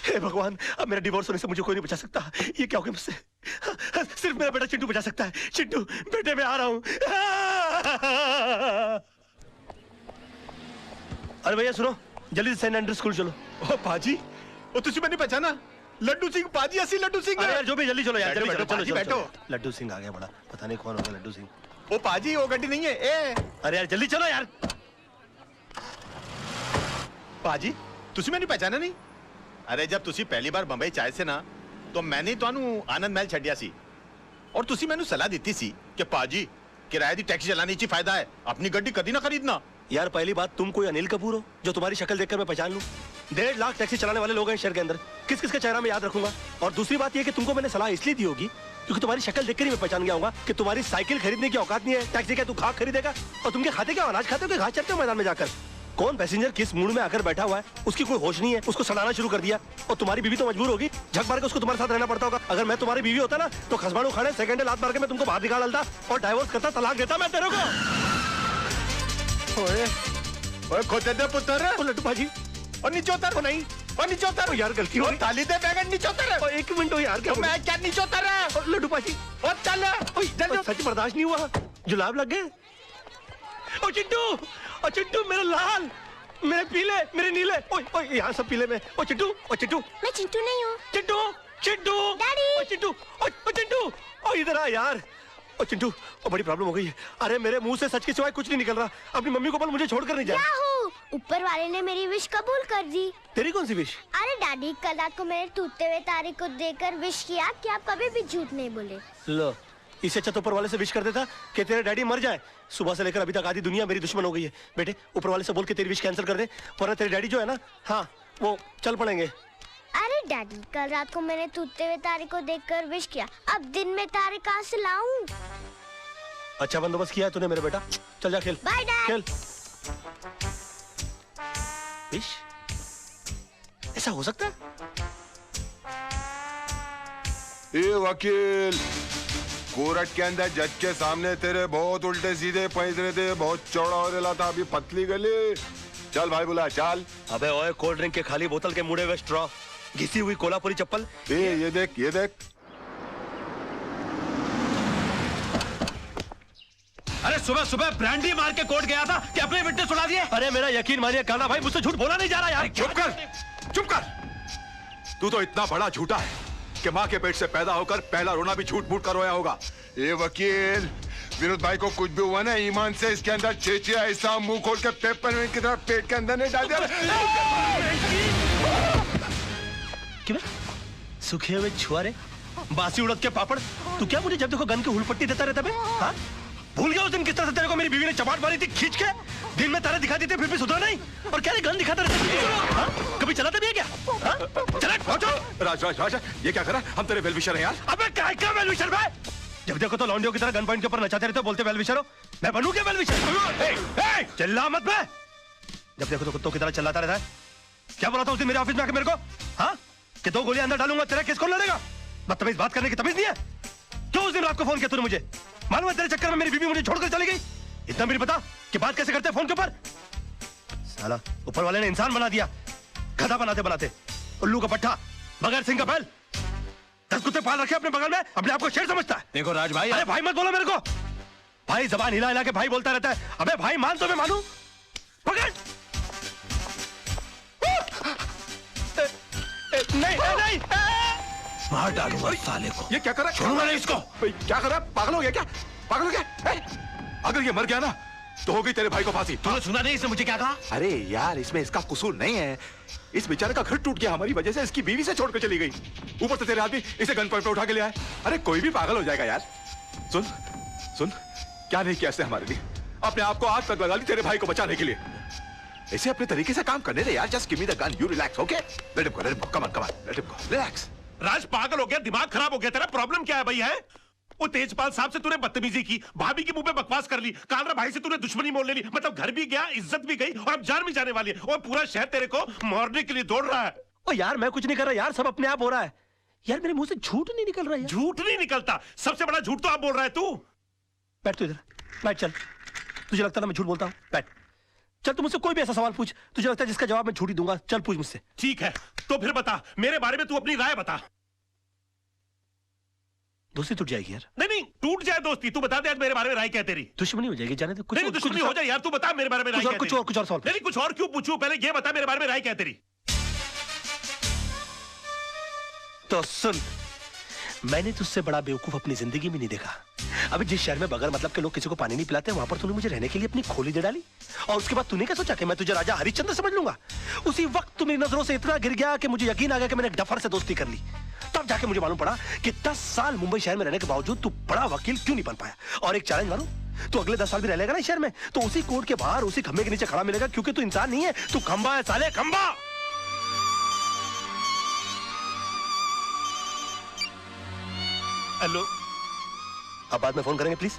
हे भगवान, अब मेरा डिवोर्स होने से मुझे कोई नहीं बचा सकता। ये क्या हो गया मुझसे? सिर्फ मेरा बेटा चिंटू बचा सकता है। चिंटू बेटे, मैं आ रहा हूं। अरे भैया सुनो, जल्दी से सेंट एंड्रयूज स्कूल चलो। ओ पाजी, ओ तुझे मैंने पहचाना? लड्डू सिंह पाजी, असली लड्डू सिंह। अरे यार जो भी, जल्दी चलो यार, जल्दी चलो। चलो बैठो। लड्डू सिंह आ गया बड़ा, पता नहीं कौन होगा लड्डू सिंह। ओ पाजी, वो गड्डी नहीं है। ए अरे यार जल्दी चलो यार। पाजी, तुझे मैंने पहचाना नहीं? अरे जब तुसी पहली बार बंबई चाहे से ना, तो मैंने तो आनंद महल छड़िया सी, और तुसी मैंने सलाह दी सी कि पाजी किराए दी टैक्सी चलाने ची फायदा है, अपनी गड्डी कभी ना खरीदना। यार पहली बात, तुम कोई अनिल कपूर हो जो तुम्हारी शक्ल देखकर मैं पहचान लूं? 1.5 लाख टैक्सी चलाने वाले लोग हैं शहर के अंदर, किस किस का चेहरा मैं याद रखूंगा? और दूसरी बात यह कि तुमको मैंने सलाह इसलिए दी होगी क्योंकि तुम्हारी शक्ल देखकर ही मैं पहचान गया हूँ कि तुम्हारी साइकिल खरीदने की औकात नहीं है। टैक्सी क्या तू घास खरीदेगा? और तुम क्या खाते, क्या अनाज खाते हो कि घास चरते हो मैदान में जाकर? कौन पैसेंजर किस मूड में आकर बैठा हुआ है, उसकी कोई होश नहीं है, उसको सड़ाना शुरू कर दिया। और तुम्हारी बीवी तो मजबूर होगी, झक मार के उसको तुम्हारे साथ रहना पड़ता होगा। अगर मैं तुम्हारी बीवी होता ना तो खसबाड़ू खाने सेकंड लात मार के मैं तुमको बाहर निकाल डालता और डाइवोर्स करता, तलाक देता मैं तेरे को। ओए ओए खोते दे पुत्र, लड्डू भाजी, और नीचे उतर। नहीं, और नीचे उतर यार गलती हो गई। थाली दे बैगन, नीचे उतर। एक मिनट हो यार, क्या मैं क्या नीचे उतर? लड्डू भाजी, और चल जल्दी। सच बर्दाश्त नहीं हुआ, जुलाब लग गए। ओ चिंटू, ओ चिंटू, मेरे लाल, मेरे पीले, मेरे नीले, ओए ओए यहाँ सब पीले में। ओ चिंटू, ओ चिंटू। मैं चिंटू नहीं हूँ। चिंटू, चिंटू, डैडी। ओ चिंटू, ओ चिंटू, ओ इधर आ यार। ओ चिंटू, ओ बड़ी प्रॉब्लम हो गई है। अरे मेरे मुंह से सच के सिवाय कुछ नहीं निकल रहा। अपनी मम्मी को बोल मुझे छोड़कर नहीं जाए। क्या हो? ऊपर वाले ने मेरी विश कबूल कर दी। तेरी कौन सी विश? अरे डैडी, कल रात को मैंने टूटते हुए तारे को देखकर विश किया कि आप कभी भी झूठ नहीं बोले। लो, इससे अच्छा तो ऊपर वाले से विश कर देता कि तेरे डैडी मर जाए। सुबह से लेकर अभी तक आधी दुनिया मेरी दुश्मन हो गई है। बेटे ऊपर वाले से बोल के तेरी विश कैंसिल कर दे, वरना तेरे डैडी जो है ना, हाँ वो चल पड़ेंगे। अरे डैडी, कल रात को मैंने टूटते हुए तारे को देखकर विश किया, अब दिन में तारे कहाँ से लाऊं? अच्छा बंदोबस्त किया है तूने मेरे बेटा, चल जा खेल। Bye dad. खेल। विश? ऐसा हो सकता है? ए वकील, कोर्ट के अंदर जज के सामने तेरे बहुत उल्टे सीधे पैंतरे थे, बहुत चौड़ा हो रहा था, अभी पतली गली। चल भाई बुला, चल। अबे ओए, कोल्ड ड्रिंक के खाली बोतल के मुड़े हुए स्ट्रॉ, घिसी हुई कोल्हापुरी चप्पल। ये देख, ये देख। अरे सुबह सुबह ब्रांडी मार के कोर्ट गया था कि अपने विटनेस उड़ा दिए। अरे मेरा यकीन मानिए कान्हा भाई, मुझसे झूठ बोला नहीं जा रहा यार। चुप कर, चुप कर। तू तो इतना बड़ा झूठा है कि माँ के पेट से पैदा होकर पहला रोना भी झूठ मूठ कर रोया होगा। ये वकील, विनोद भाई को कुछ भी हुआ ना, ईमान से इसके अंदर चेचिया ऐसा मुंह खोल के पेपर की तरह पेट के अंदर नहीं डाल दिया। क्यों? सूखे हुए छुआरे, बासी उड़द के पापड़, तू क्या मुझे जब देखो गन की हुलपट्टी देता रहता बे? हाँ? भूल गया उस दिन किस तरह से तेरे को मेरी बीवी ने चपाट मारी थी खींच के? दिन में तारे दिखा देते फिर भी सुधरा नहीं, और क्या गन दिखाता रहता? हाँ? कभी चलाता भी है क्या? हाँ? चला पहुंचो। राज राज राज, ये क्या करा? हम तेरे वेलविशर हैं यार। अबे क्या वेलविशर भाई? जब देखो तो लौंडियों की तरह गन पॉइंट के ऊपर नचाते रहते हो, बोलते वेलविशर हो। मैं बनूं क्या वेलविशर? चिल्ला मत बे। जब देखो तो कुत्तों की तरह चिल्लाता रहता है। क्या बोला था उस दिन मेरे ऑफिस में आके मेरे को? हाँ? कि 2 गोलियां अंदर डालूंगा, तेरा केस कौन लड़ेगा? बदतमीज बात करने की तमीज नहीं है? क्यों उस दिन रात को फोन किया तूने मुझे? मालूम है तेरे चक्कर में मेरी बीवी मुझे छोड़कर चली गई। इतना भी नहीं पता कि बात कैसे करते फोन के ऊपर? साला ऊपर वाले ने इंसान बना दिया, गधा बनाते बनाते। उल्लू का पट्टा, बगैर सिंह का बैल। 10 कुत्ते पाल रखे अपने बगल में, अपने आप को शेर समझता है। देखो राज भाई, अरे भाई मत बोलो मेरे को। भाई जबान हिला हिला के भाई बोलता रहता है। अबे भाई मान तो मैं मानू। पकड़। नहीं नहीं, मार डालूंगा साले को। ये क्या करा? छोड़ूंगा नहीं इसको। क्या कर रहा है? पागल हो गया क्या? पागल हो गया? अगर ये मर गया ना तो हो गई तेरे भाई को फांसी। तूने सुना नहीं इसने मुझे क्या कहा? अरे यार, इसमें इसका कसूर नहीं है। इस बेचारे का घर टूट गया हमारी वजह से, इसकी बीवी से छोड़कर चली गई। ऊपर से तेरे आदमी इसे गन पॉइंट पे उठा के ले आए। अरे कोई भी पागल हो जाएगा यार। सुन सुन, क्या नहीं किया इसने हमारे लिए? अपने आप को आग तक लगा ली तेरे भाई को बचाने के लिए। इसे अपने तरीके से काम करने दे यार। Just give me the gun, you relax, okay? Let him go, come on, let him go, relax. Raj पागल हो गया, दिमाग खराब हो गया तेरा? प्रॉब्लम क्या है भाई? है वो तेजपाल साहब से तूने बदतमीजी की, भाभी के मुंह पे बकवास कर ली, कालरा भाई से तूने दुश्मनी मोल ले ली, मतलब घर भी गया, इज्जत भी गई, और अब जान भी जाने वाली है। और पूरा शहर तेरे को मारने के लिए दौड़ रहा है। ओ यार मैं कुछ नहीं कर रहा यार, सब अपने आप हो रहा है यार। मेरे मुंह से झूठ नहीं निकल रहा है। झूठ नहीं निकलता, सबसे बड़ा झूठ तो आप बोल रहा है तू। बैठ तू इधर, बैठ। चल, तुझे लगता ना मैं झूठ बोलता हूँ? बैठ। चल तू मुझसे कोई भी ऐसा सवाल पूछ तुझे लगता है जिसका जवाब मैं झूठी दूंगा। चल पूछ मुझसे। ठीक है, तो फिर बता, मेरे बारे में तू अपनी राय बता। दोस्ती टूट जाएगी यार। नहीं नहीं, टूट जाए दोस्ती, तू बता दे आज मेरे बारे में राय क्या है तेरी। दुश्मनी हो जाएगी, जाने दे। कुछ नहीं दुश्मनी हो जाए यार, तू बता मेरे बारे में राय क्या है तेरी। कुछ और सवाल। नहीं कुछ और क्यों पूछूं, पहले ये बता मेरे बारे में राय क्या है तेरी। तो सुन, मैंने तुझसे बड़ा बेवकूफ अपनी जिंदगी में नहीं देखा। अभी जिस शहर में बगैर मतलब के लोग किसी को पानी नहीं पिलाते, वहां पर तूने मुझे रहने के लिए अपनी खोली दे डाली, और उसके बाद तूने क्या सोचा कि मैं तुझे राजा हरिश्चंद्र समझ लूंगा। उसी वक्त तू मेरी नजरों से इतना गिर गया कि मुझे यकीन आ गया कि मैंने एक डफर से दोस्ती कर ली। तब जाके मुझे मालूम पड़ा कि 10 साल मुंबई शहर में रहने के बावजूद तू बड़ा वकील क्यों नहीं बन पाया। और एक चैलेंज मारूं, तू अगले 10 साल भी रह लेगा ना शहर में, तो उसी कोर्ट के बाहर उसी खंबे के नीचे खड़ा मिलेगा, क्योंकि तू इंसान नहीं है, तू खंबा है साले, खंबा। हेलो, अब बाद में फोन करेंगे प्लीज।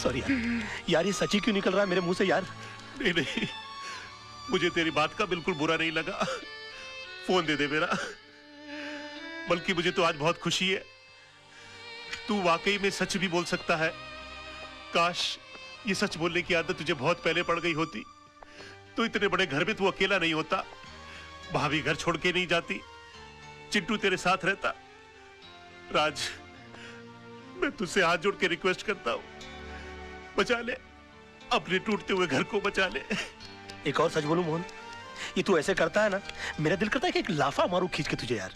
सॉरी यार, ये सच्ची क्यों निकल रहा है मेरे मुंह से यार। नहीं नहीं, मुझे तेरी बात का बिल्कुल बुरा नहीं लगा, फोन दे दे मेरा। बल्कि मुझे तो आज बहुत खुशी है, तू वाकई में सच भी बोल सकता है। काश ये सच बोलने की आदत तुझे बहुत पहले पड़ गई होती, तो इतने बड़े घर में तू अकेला नहीं होता, भाभी घर छोड़ के नहीं जाती, चिंटू तेरे साथ रहता। राज, मैं तुझसे हाथ जोड़ के रिक्वेस्ट करता हूं, बचा ले, अपने टूटते हुए घर को बचा ले। एक और सच बोलूं मोहन, ये तू ऐसे करता है ना, मेरा दिल करता है कि एक लाफा मारूं खींच के तुझे यार।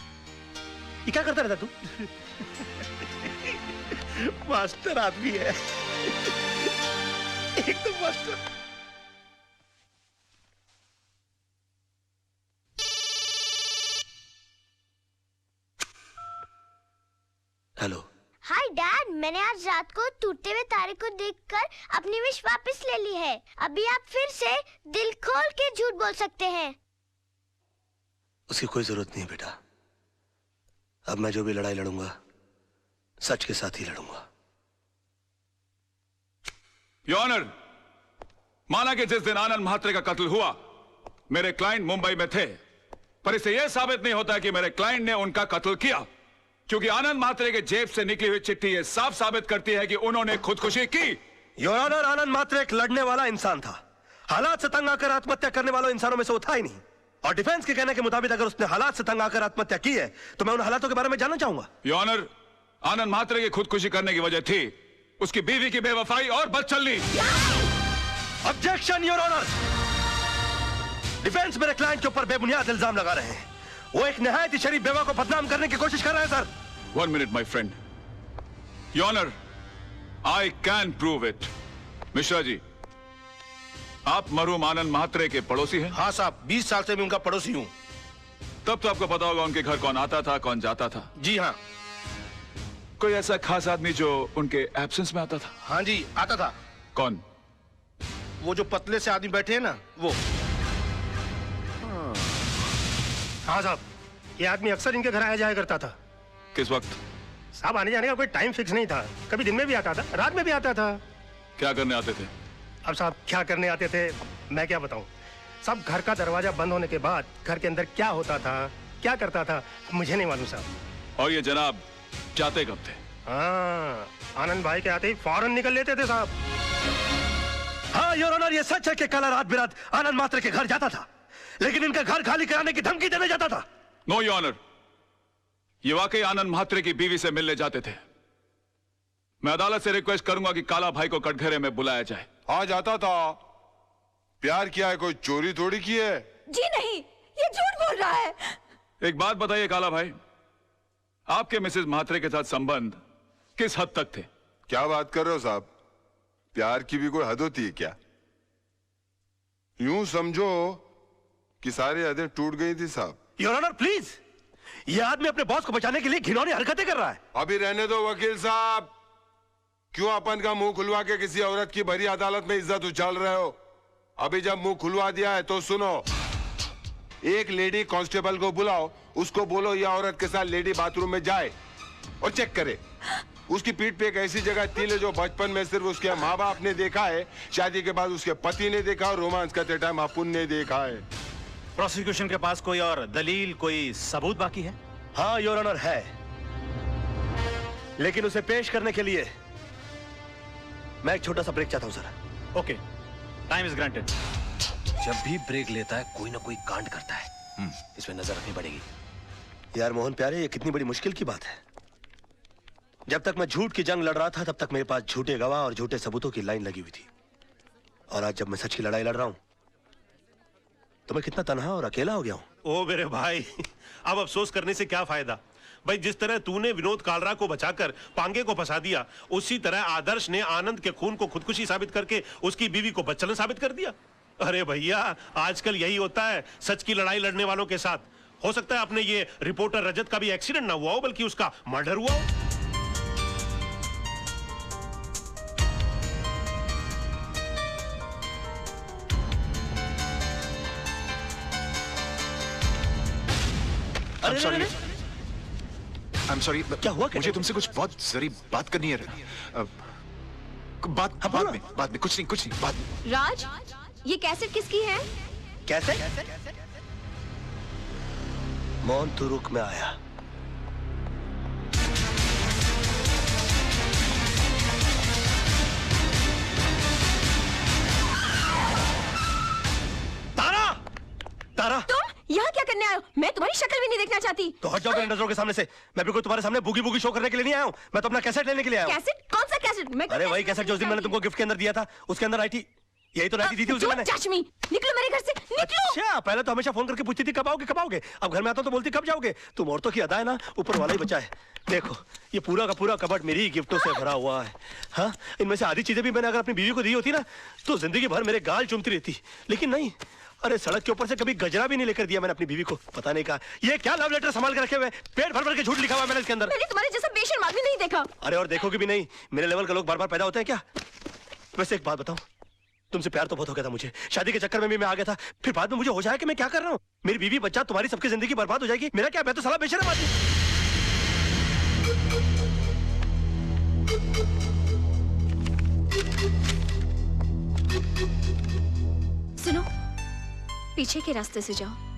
ये क्या करता रहता तू? मास्टर आदमी है, एकदम मास्टर। हेलो। हाय डैड, मैंने आज रात को टूटते हुए तारे को देखकर अपनी विश वापस ले ली है। अभी आप फिर से दिल खोल के झूठ बोल सकते हैं। उसकी कोई जरूरत नहीं है बेटा, अब मैं जो भी लड़ाई लड़ूंगा सच के साथ ही लड़ूंगा। योर ऑनर, माना कि जिस दिन आनंद म्हात्रे का कत्ल हुआ मेरे क्लाइंट मुंबई में थे, पर इससे यह साबित नहीं होता कि मेरे क्लाइंट ने उनका कत्ल किया, क्योंकि आनंद म्हात्रे के जेब से निकली हुई चिट्ठी यह साफ साबित करती है कि उन्होंने खुदकुशी की। योर ऑनर, आनंद म्हात्रे एक लड़ने वाला इंसान था, हालात से तंग आकर आत्महत्या करने वालों इंसानों में से वो था ही नहीं। और डिफेंस के कहने के मुताबिक अगर उसने हालात से तंग आकर आत्महत्या की है, तो मैं उन हालातों के बारे में जानना चाहूंगा। योर ऑनर, आनंद म्हात्रे की खुदकुशी करने की वजह थी उसकी बीवी की बेवफाई और बदचलनी। ऑब्जेक्शन योर ऑनर, डिफेंस मेरे क्लाइंट के ऊपर बेबुनियाद इल्जाम लगा रहे हैं। वो एक निहायत ही शरीफ बेवा को बदनाम करने की कोशिश कर रहे हैं sir. 1 minute my friend. Your honour, I can prove it. Mishra ji, आप मरहूम आनंद म्हात्रे के पड़ोसी हैं? हाँ साहब, 20 साल से मैं उनका पड़ोसी हूँ। तब तो आपको पता होगा उनके घर कौन आता था कौन जाता था। जी हाँ। कोई ऐसा खास आदमी जो उनके एब्सेंस में आता था? हाँ जी, आता था। कौन? वो जो पतले से आदमी बैठे हैं ना, वो। हाँ साहब, ये आदमी अक्सर इनके घर आया जाया करता था। किस वक्त? साहब, आने जाने का कोई टाइम फिक्स नहीं था, कभी दिन में भी आता था, रात में भी आता था। क्या करने आते थे? अब साहब क्या करने आते थे मैं क्या बताऊं। सब घर का दरवाजा बंद होने के बाद घर के अंदर क्या होता था, क्या करता था, मुझे नहीं मालूम साहब। और ये जनाब जाते कब थे? हाँ, आनंद भाई के आते ही फौरन निकल लेते थे साहब। हाँ योर ऑनर, ये सच है कि कल रात बिरात आनंद म्हात्रे के घर जाता था, लेकिन इनका घर खाली कराने की धमकी देने जाता था। नो योर ऑनर, ये वाकई आनंद म्हात्रे की बीवी से मिलने जाते थे। मैं अदालत से रिक्वेस्ट करूंगा कि काला भाई को कटघरे में बुलाया जाए। हाँ जाता था। प्यार किया है, कोई चोरी थोड़ी की है। जी नहीं, ये झूठ बोल रहा है। एक बात बताइए काला भाई, आपके मिसेस म्हात्रे के साथ संबंध किस हद तक थे? क्या बात कर रहे हो साहब, प्यार की भी कोई हद होती है क्या? यूं समझो कि सारी हदें टूट गई थी साहब। योर ऑनर प्लीज, ये आदमी अपने बॉस को बचाने के लिए घिनौनी हरकतें कर रहा है। अभी रहने दो वकील साहब, क्यों अपन का मुंह खुलवा के किसी औरत की भरी अदालत में इज्जत उछाल रहे हो? अभी जब मुंह खुलवा दिया है तो सुनो, एक लेडी कांस्टेबल को बुलाओ, उसको बोलो यह औरत के साथ लेडी बाथरूम में जाए और चेक करे। उसकी पीठ पे एक ऐसी जगह तिल है जो बचपन में सिर्फ उसके माँ बाप ने देखा है, शादी के बाद उसके पति ने देखा और रोमांस करते टाइम अपुन ने देखा है। प्रोसिक्यूशन के पास कोई और दलील, कोई सबूत बाकी है? हाँ योर ऑनर है। लेकिन उसे पेश करने के लिए मैं एक छोटा सा ब्रेक चाहता हूं sir. Okay, time is granted. जब भी ब्रेक लेता है कोई ना कोई कांड करता है, इसमें नजर रखनी पड़ेगी। यार मोहन प्यारे, ये कितनी बड़ी मुश्किल की बात है। जब तक मैं झूठ की जंग लड़ रहा था तब तक मेरे पास झूठे गवाह और झूठे सबूतों की लाइन लगी हुई थी, और आज जब मैं सच की लड़ाई लड़ रहा हूं तो मैं कितना तन्हा और अकेला हो गया हूं। ओ मेरे भाई, अब अफसोस करने से क्या फायदा भाई। जिस तरह तूने विनोद कालरा को बचाकर पांगे को फंसा दिया, उसी तरह आदर्श ने आनंद के खून को खुदकुशी साबित करके उसकी बीवी को बच्चन साबित कर दिया। अरे भैया, आजकल यही होता है सच की लड़ाई लड़ने वालों के साथ। हो सकता है अपने ये रिपोर्टर रजत का भी एक्सीडेंट ना हुआ हो, बल्कि उसका मर्डर हुआ हो। I'm sorry. क्या हुआ? मुझे तुमसे कुछ बहुत जरूरी बात करनी है। बाद में कुछ नहीं बाद में। राज, ये कैसेट किसकी है? कैसे? मोहन तू रुक, मैं आया। तारा! तारा! तुम यहाँ क्या करने आए हो? मैं तुम्हारी शक्ल भी नहीं देखना चाहती। तो हट जाओ मेरे नजरों के सामने से। मैं बिल्कुल तुम्हारे सामने बुगी बुगी शो करने के लिए नहीं आया हूँ। मैं तो अपना कैसेट लेने के लिए आया हूँ। कैसेट? कौन सा कैसेट? मैं अरे वही कैसेट जो उस दिन मैंने तुमको गिफ्ट के अंदर दिया था, उसके अंदर आई थी। यही तो नाइटी दी थी उसे मैंने। टच मी, निकलो मेरे घर से, निकलो। अच्छा, पहले तो हमेशा फोन करके पूछती थी कब आओगे कब आओगे। अब घर में आता तो बोलती कब जाओगे। तुम औरतों की अदा है ना, ऊपर वाला ही बचा है। देखो ये पूरा का पूरा कबर्ड मेरी गिफ्टों से भरा हुआ है। हाँ, इनमें से आधी चीजें भी मैंने अगर अपनी बीवी को दी होती ना तो जिंदगी भर मेरे गाल चूमती रहती, लेकिन नहीं। अरे सड़क के ऊपर से कभी गजरा भी नहीं लेकर दिया मैंने अपनी बीवी को। पता नहीं कहा ये क्या लव लेटर संभाल के रखे हुए, पेट भर भर के झूठ लिखा हुआ मैंने इसके अंदर। मैंने तुम्हारे जैसा बेशर्म आदमी नहीं देखा। अरे और देखोगे भी नहीं, मेरे लेवल के लोग बार बार पैदा होते हैं क्या? वैसे एक बात बताऊं, तुमसे प्यार तो बहुत हो गया था मुझे, शादी के चक्कर में भी मैं आ गया था। फिर बाद में मुझे हो जाए कि मैं क्या कर रहा हूँ, मेरी बीवी बच्चा तुम्हारी सबकी जिंदगी बर्बाद हो जाएगी। मेरा क्या, मैं तो साला बेशर्म आदमी। सुनो, पीछे के रास्ते से जाओ।